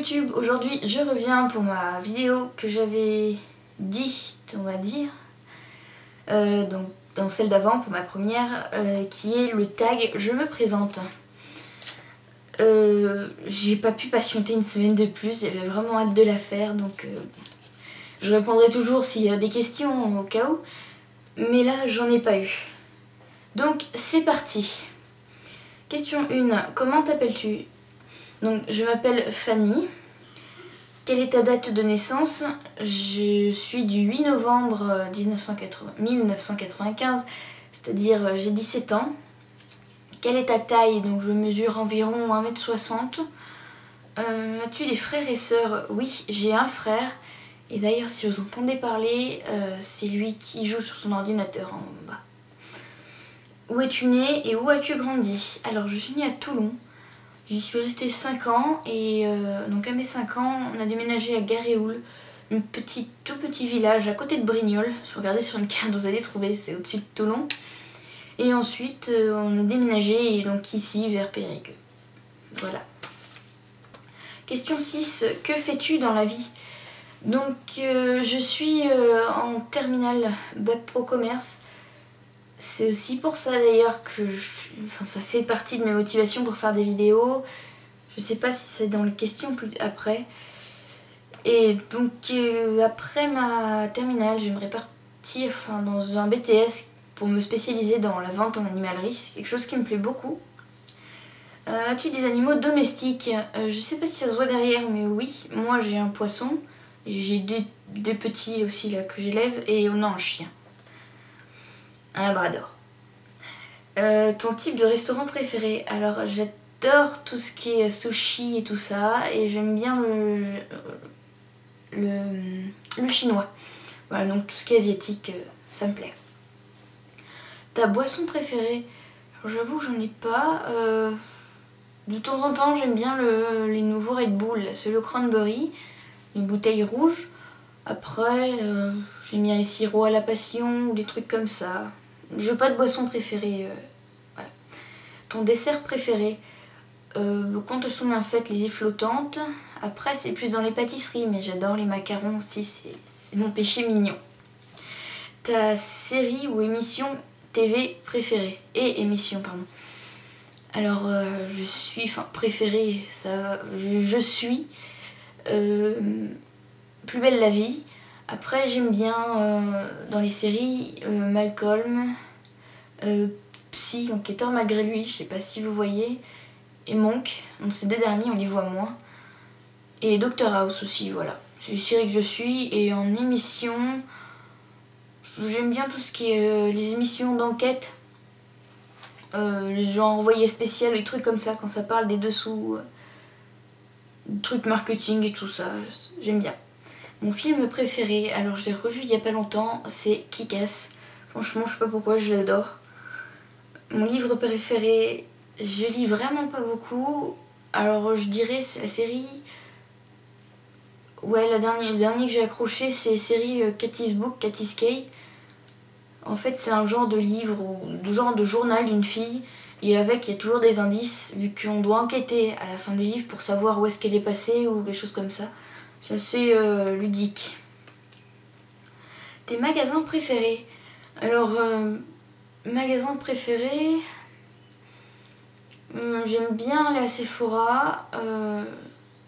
YouTube, aujourd'hui je reviens pour ma vidéo que j'avais dite, on va dire, donc dans celle d'avant pour ma première, qui est le tag je me présente. J'ai pas pu patienter une semaine de plus, j'avais vraiment hâte de la faire, donc je répondrai toujours s'il y a des questions au cas où, mais là j'en ai pas eu. Donc c'est parti. Question 1, comment t'appelles-tu? Donc je m'appelle Fanny. Quelle est ta date de naissance? Je suis du 8 novembre 1995, c'est-à-dire j'ai 17 ans. Quelle est ta taille? Donc je mesure environ 1m60. As-tu des frères et sœurs? Oui, j'ai un frère. Et d'ailleurs, si vous entendez parler, c'est lui qui joue sur son ordinateur en bas. Où es-tu né et où as-tu grandi? Alors, je suis née à Toulon. J'y suis restée 5 ans et donc à mes 5 ans, on a déménagé à Garéoul, tout petit village à côté de Brignoles. Si vous regardez sur une carte, vous allez trouver, c'est au-dessus de Toulon. Et ensuite, on a déménagé donc ici, vers Périgueux. Voilà. Question 6. Que fais-tu dans la vie? Donc, je suis en terminale Bac Pro Commerce. C'est aussi pour ça d'ailleurs que ça fait partie de mes motivations pour faire des vidéos. Je sais pas si c'est dans les questions plus après. Et donc, après ma terminale, j'aimerais partir dans un BTS pour me spécialiser dans la vente en animalerie. C'est quelque chose qui me plaît beaucoup. As-tu des animaux domestiques? Je sais pas si ça se voit derrière, mais oui. Moi, j'ai un poisson. Et j'ai des petits aussi là que j'élève. Et on a un chien. Un labrador. Ton type de restaurant préféré? Alors, j'adore tout ce qui est sushi et tout ça. Et j'aime bien le chinois. Voilà, donc tout ce qui est asiatique, ça me plaît. Ta boisson préférée? J'avoue, j'en ai pas. De temps en temps, j'aime bien les nouveaux Red Bull, celui au cranberry, les bouteilles rouges. Après, j'aime bien les sirops à la passion ou des trucs comme ça. Je n'ai pas de boisson préférée. Voilà. Ton dessert préféré? Quand elles sont bien faites, les îles flottantes. Après, c'est plus dans les pâtisseries, mais j'adore les macarons aussi, c'est mon péché mignon. Ta série ou émission TV préférée? Et émission, pardon. Alors, je suis, préférée, ça, je suis Plus belle la vie. Après, j'aime bien dans les séries Malcolm, Psy, enquêteur malgré lui, je sais pas si vous voyez, et Monk. Donc ces deux derniers, on les voit moins. Et Dr House aussi, voilà. C'est les séries que je suis. Et en émission, j'aime bien tout ce qui est les émissions d'enquête. Les gens envoyés spécial, les trucs comme ça, quand ça parle des dessous, trucs marketing et tout ça, j'aime bien. Mon film préféré, alors je l'ai revu il y a pas longtemps, c'est Kick-Ass. Franchement, je sais pas pourquoi, je l'adore. Mon livre préféré, je lis vraiment pas beaucoup. Alors je dirais c'est la série... Ouais, le dernier que j'ai accroché, c'est la série Kathy's Book, Kathy's Kay. En fait, c'est un genre de livre, ou genre de journal d'une fille. Et avec, il y a toujours des indices, vu qu'on doit enquêter à la fin du livre pour savoir où est-ce qu'elle est passée ou quelque chose comme ça. C'est assez ludique. Tes magasins préférés? Alors, magasins préférés... j'aime bien aller à Sephora.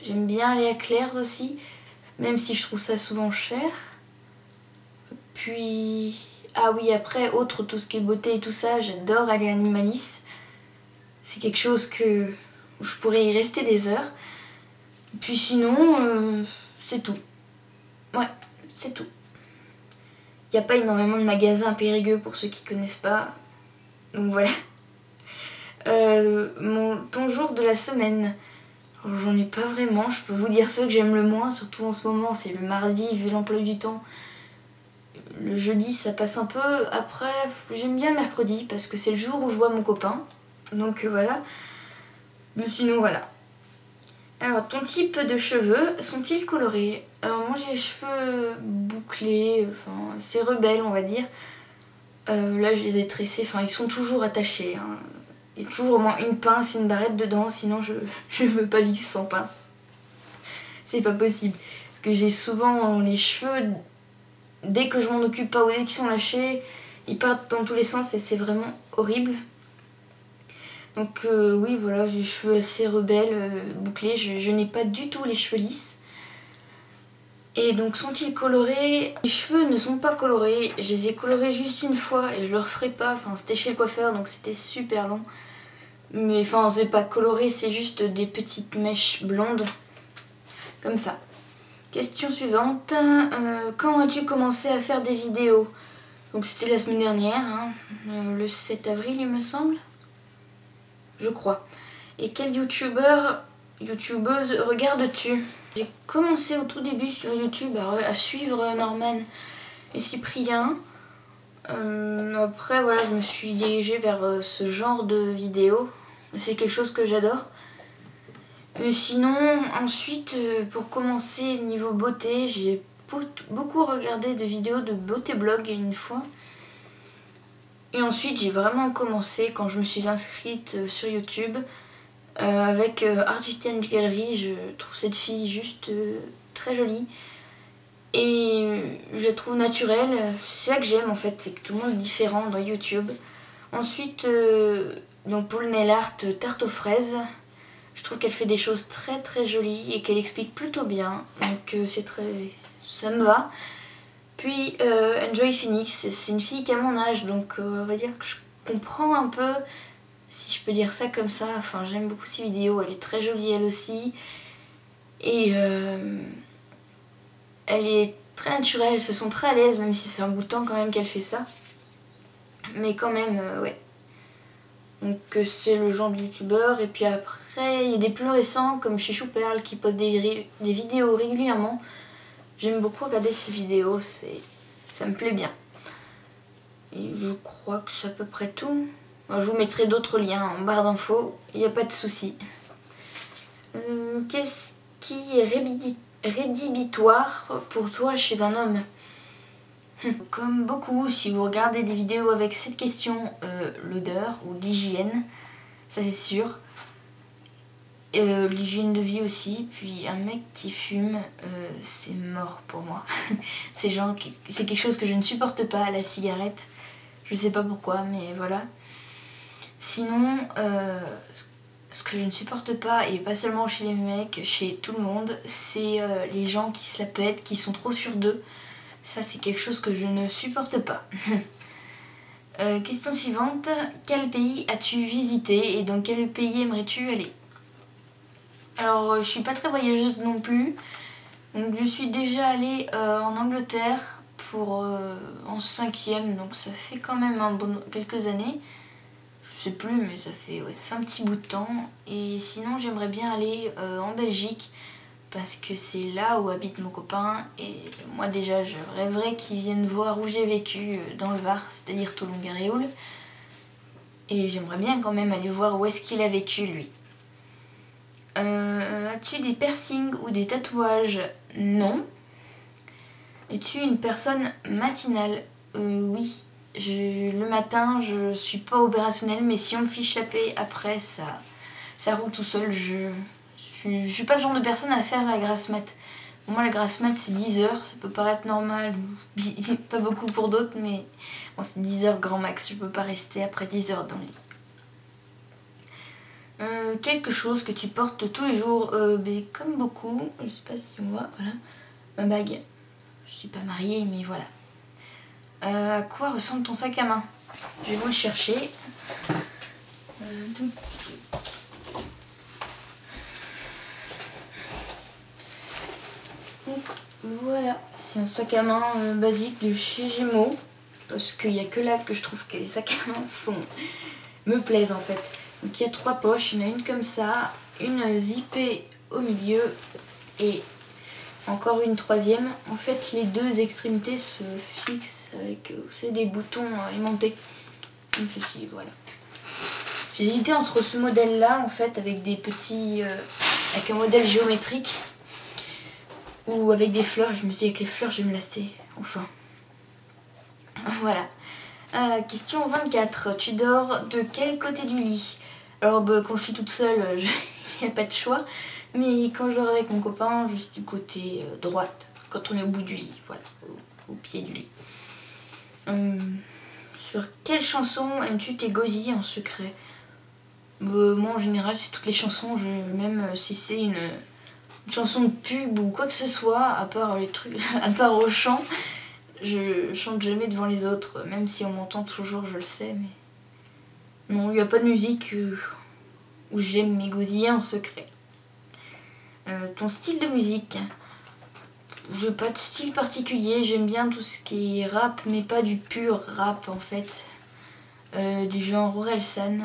J'aime bien aller à Claire's aussi. Même si je trouve ça souvent cher. Puis... Ah oui, après, tout ce qui est beauté et tout ça, j'adore aller à Animalis. C'est quelque chose où je pourrais y rester des heures. Puis sinon, c'est tout. Ouais, c'est tout. Il n'y a pas énormément de magasins à Périgueux pour ceux qui connaissent pas. Donc voilà. Ton jour de la semaine. J'en ai pas vraiment. Je peux vous dire ceux que j'aime le moins, surtout en ce moment, c'est le mardi, vu l'emploi du temps. Le jeudi ça passe un peu, après j'aime bien le mercredi parce que c'est le jour où je vois mon copain, donc voilà. Mais sinon voilà. Alors ton type de cheveux, sont-ils colorés? Alors moi j'ai les cheveux bouclés, c'est rebelle on va dire. Là je les ai tressés, ils sont toujours attachés, hein. Il y a toujours au moins une pince, une barrette dedans, sinon je ne veux pas vivre sans pince. c'est pas possible. Parce que j'ai souvent les cheveux, dès que je m'en occupe pas ou dès qu'ils sont lâchés, ils partent dans tous les sens et c'est vraiment horrible. Donc oui, voilà, j'ai les cheveux assez rebelles, bouclés, je n'ai pas du tout les cheveux lisses. Et donc sont-ils colorés? Les cheveux ne sont pas colorés, je les ai colorés juste une fois et je le referai pas, enfin c'était chez le coiffeur donc c'était super long. Mais enfin c'est pas coloré, c'est juste des petites mèches blondes, comme ça. Question suivante, quand as-tu commencé à faire des vidéos? Donc c'était la semaine dernière, hein, le 7 avril il me semble, je crois. Et quel youtubeur, youtubeuse regardes-tu? J'ai commencé au tout début sur YouTube à suivre Norman et Cyprien. Après voilà, je me suis dirigée vers ce genre de vidéos. C'est quelque chose que j'adore. Et sinon, ensuite, pour commencer niveau beauté, j'ai beaucoup regardé de vidéos de beauté blog une fois. Et ensuite, j'ai vraiment commencé quand je me suis inscrite sur YouTube avec Art Gallery. Je trouve cette fille juste très jolie. Et je la trouve naturelle. C'est ça que j'aime en fait, c'est que tout le monde est différent dans YouTube. Ensuite, donc pour le nail art, tarte aux fraises. Je trouve qu'elle fait des choses très très jolies et qu'elle explique plutôt bien. Donc c'est très... ça me va. Puis Enjoy Phoenix, c'est une fille qui a mon âge, donc on va dire que je comprends un peu, si je peux dire ça comme ça. Enfin, j'aime beaucoup ses vidéos, elle est très jolie elle aussi. Et elle est très naturelle, elle se sent très à l'aise, même si ça fait un bout de temps quand même qu'elle fait ça. Mais quand même, ouais. Donc c'est le genre de youtubeur. Et puis après, il y a des plus récents comme Chichou Perle qui poste des vidéos régulièrement. J'aime beaucoup regarder ces vidéos, ça me plaît bien. Et je crois que c'est à peu près tout. Je vous mettrai d'autres liens en barre d'infos, il n'y a pas de souci. Qu'est-ce qui est rédhibitoire pour toi chez un homme? Comme beaucoup, si vous regardez des vidéos avec cette question, l'odeur ou l'hygiène, ça c'est sûr. L'hygiène de vie aussi, puis un mec qui fume, c'est mort pour moi. C'est quelque chose que je ne supporte pas, la cigarette. Je sais pas pourquoi, mais voilà. Sinon, ce que je ne supporte pas, et pas seulement chez les mecs, chez tout le monde, c'est les gens qui se la pètent, qui sont trop sûrs d'eux. Ça, c'est quelque chose que je ne supporte pas. Question suivante. Quel pays as-tu visité et dans quel pays aimerais-tu aller? Alors, je suis pas très voyageuse non plus. Donc, je suis déjà allée en Angleterre en 5e, donc ça fait quand même quelques années. Je sais plus, mais ça fait un petit bout de temps. Et sinon, j'aimerais bien aller en Belgique parce que c'est là où habite mon copain. Et moi, déjà, je rêverais qu'il vienne voir où j'ai vécu dans le Var, c'est-à-dire Toulon-Garéoul. Et j'aimerais bien quand même aller voir où est-ce qu'il a vécu, lui. As-tu des piercings ou des tatouages? Non. Es-tu une personne matinale? Oui. Le matin, je suis pas opérationnelle, mais si on me fiche la paix, après, ça roule tout seul. Je suis pas le genre de personne à faire la grasse mat. Pour moi, la grasse mat, c'est 10 heures. Ça peut paraître normal, ou pas beaucoup pour d'autres, mais bon, c'est 10 heures grand max. Je peux pas rester après 10 heures dans le lit. Quelque chose que tu portes tous les jours, comme beaucoup, je sais pas si on voit, voilà, ma bague. Je suis pas mariée, mais voilà. À quoi ressemble ton sac à main? Je vais vous le chercher. Voilà, c'est un sac à main basique de chez Gémeaux, parce qu'il n'y a que là que je trouve que les sacs à main me plaisent en fait. Donc il y a 3 poches, il y en a une comme ça, une zippée au milieu et encore une 3e. En fait, les 2 extrémités se fixent avec des boutons aimantés. Comme ceci, voilà. J'ai hésité entre ce modèle-là, en fait, avec des petits... avec un modèle géométrique ou avec des fleurs. Je me suis dit, avec les fleurs, je vais me lasser. Enfin. Voilà. Question 24. Tu dors de quel côté du lit? Alors, quand je suis toute seule, il n'y a pas de choix. Mais quand je dors avec mon copain, juste du côté droite, quand on est au bout du lit, voilà, au pied du lit. Sur quelle chanson aimes-tu t'égosiller en secret? Moi en général c'est toutes les chansons, même si c'est une chanson de pub ou quoi que ce soit, à part les trucs, à part au chant, je chante jamais devant les autres, même si on m'entend toujours, je le sais, mais non, il n'y a pas de musique où j'aime m'égosiller en secret. Ton style de musique? J'ai pas de style particulier, j'aime bien tout ce qui est rap, mais pas du pur rap en fait, du genre Orelsan.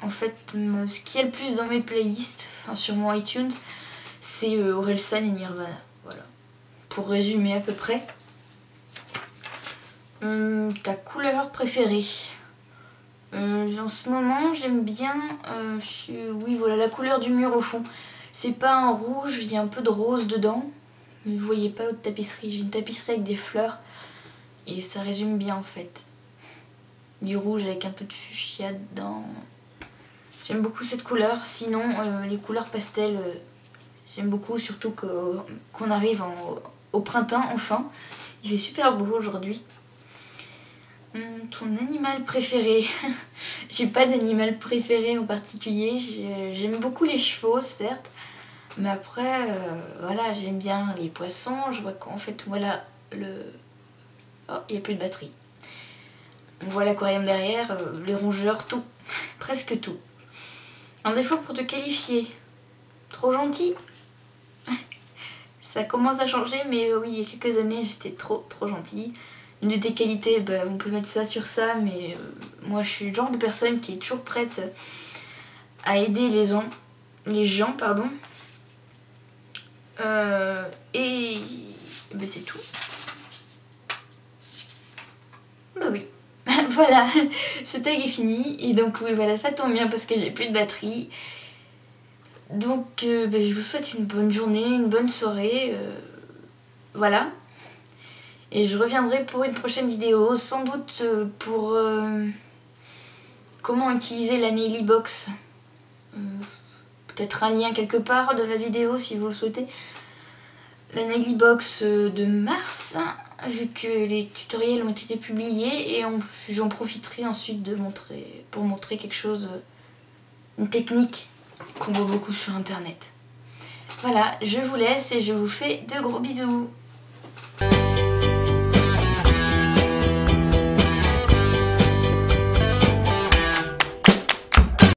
En fait, ce qu'il y a le plus dans mes playlists, enfin sur mon iTunes, c'est Orelsan et Nirvana. Voilà. Pour résumer à peu près. Ta couleur préférée? En ce moment, j'aime bien oui, voilà, la couleur du mur au fond. C'est pas un rouge, il y a un peu de rose dedans. Mais vous voyez pas votre tapisserie. J'ai une tapisserie avec des fleurs. Et ça résume bien en fait. Du rouge avec un peu de fuchsia dedans. J'aime beaucoup cette couleur. Sinon, les couleurs pastel, j'aime beaucoup. Surtout qu'on arrive au printemps enfin. Il fait super beau aujourd'hui. Ton animal préféré? J'ai pas d'animal préféré en particulier. J'aime beaucoup les chevaux, certes. Mais après, voilà, j'aime bien les poissons. Je vois qu'en fait, voilà Oh, il n'y a plus de batterie. On voit l'aquarium derrière, les rongeurs, tout. Presque tout. Un défaut pour te qualifier? Trop gentil? Ça commence à changer, mais oui, il y a quelques années, j'étais trop gentille. Une de tes qualités, on peut mettre ça sur ça, mais moi, je suis le genre de personne qui est toujours prête à aider les gens, pardon. Et c'est tout. Bah oui. Voilà, ce tag est fini. Et donc oui, voilà, ça tombe bien parce que j'ai plus de batterie. Donc je vous souhaite une bonne journée, une bonne soirée. Voilà. Et je reviendrai pour une prochaine vidéo, sans doute pour comment utiliser la Naily Box. Peut-être un lien quelque part de la vidéo si vous le souhaitez. La Naily Box de mars, vu que les tutoriels ont été publiés, et j'en profiterai ensuite pour montrer quelque chose, une technique qu'on voit beaucoup sur internet. Voilà, je vous laisse et je vous fais de gros bisous.